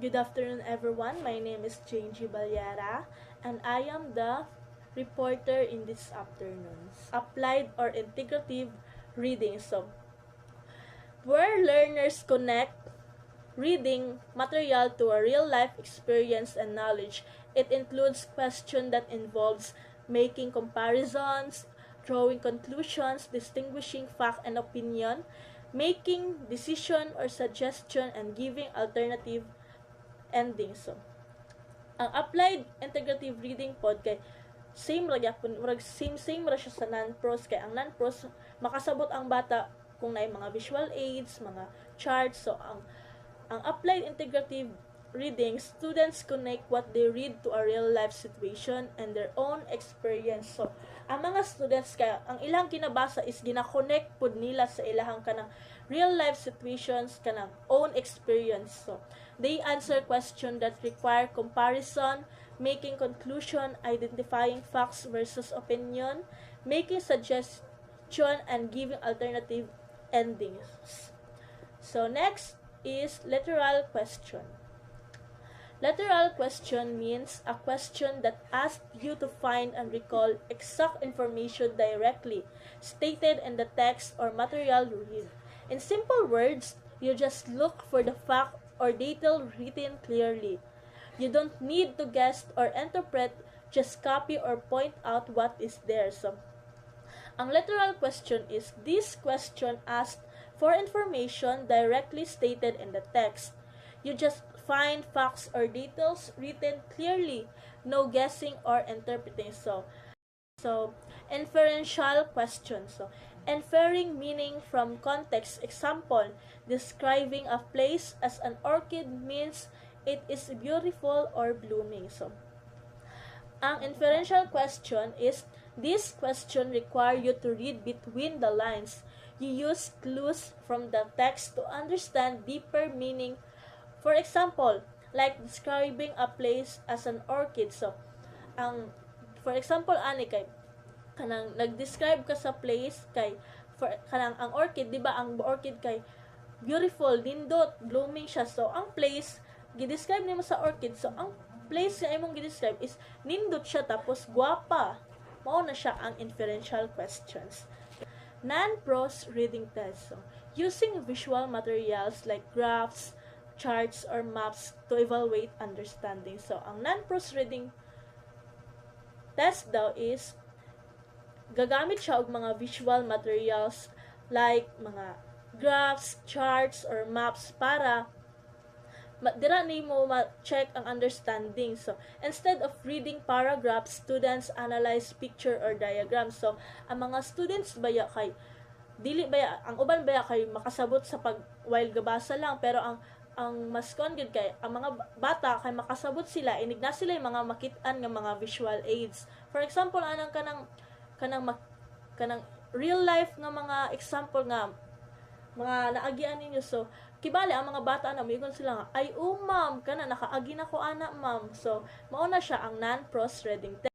Good afternoon, everyone. My name is Jane G. Balyara, and I am the reporter in this afternoon. Applied or integrative reading. So, where learners connect reading material to a real-life experience and knowledge. It includes questions that involves making comparisons, drawing conclusions, distinguishing fact and opinion, making decision or suggestion, and giving alternative ending. So, ang applied integrative reading pod kay same ra gyapon, same ra siya sa non-pros kay ang non-pros makasabot ang bata kung naay mga visual aids, mga charts. So ang applied integrative reading, students connect what they read to a real life situation and their own experience. So ang mga students kaya ang ilang kinabasa is gina-connect pud nila sa ilahang kanang real life situations, kanang own experience. So they answer questions that require comparison, making conclusion, identifying facts versus opinion, making suggestion, and giving alternative endings. So next is literal question. Literal question means a question that asks you to find and recall exact information directly stated in the text or material you read. In simple words, you just look for the fact or detail written clearly. You don't need to guess or interpret, just copy or point out what is there. So, ang literal question is, this question asks for information directly stated in the text. You just find facts or details written clearly, no guessing or interpreting. So inferential question. So, inferring meaning from context. Example, describing a place as an orchid means it is beautiful or blooming. So, ang inferential question is, this question require you to read between the lines. You use clues from the text to understand deeper meaning. For example, like describing a place as an orchid. So, for example, ani kay kanang nag-describe ka sa place kay kanang ang orchid, di ba? Ang orchid kay beautiful, nindot, blooming siya. So, ang place gi-describe nimo sa orchid. So, ang place nga imong gi-describe is nindot siya tapos gwapa. Mao na siya ang inferential questions. Non-prose reading test. So, using visual materials like graphs, charts, or maps to evaluate understanding. So, ang non-prose reading test daw is gagamit siya og mga visual materials like mga graphs, charts, or maps para dira nimo ma-check ang understanding. So, instead of reading paragraphs, students analyze picture or diagrams. So, ang mga students baya kay dili baya ang uban baya kay makasabot sa pag while gabasa lang, pero ang mas good kay ang mga bata kay makasabot sila, inig na sila yung mga makit-an nga mga visual aids. For example, anang kanang real life nga mga example nga mga naagian ninyo. So, kibali ang mga bata na moingon sila nga, ay ma'am, kana nakaagi na ko ana ma'am. So, mao na siya ang non-prose reading test.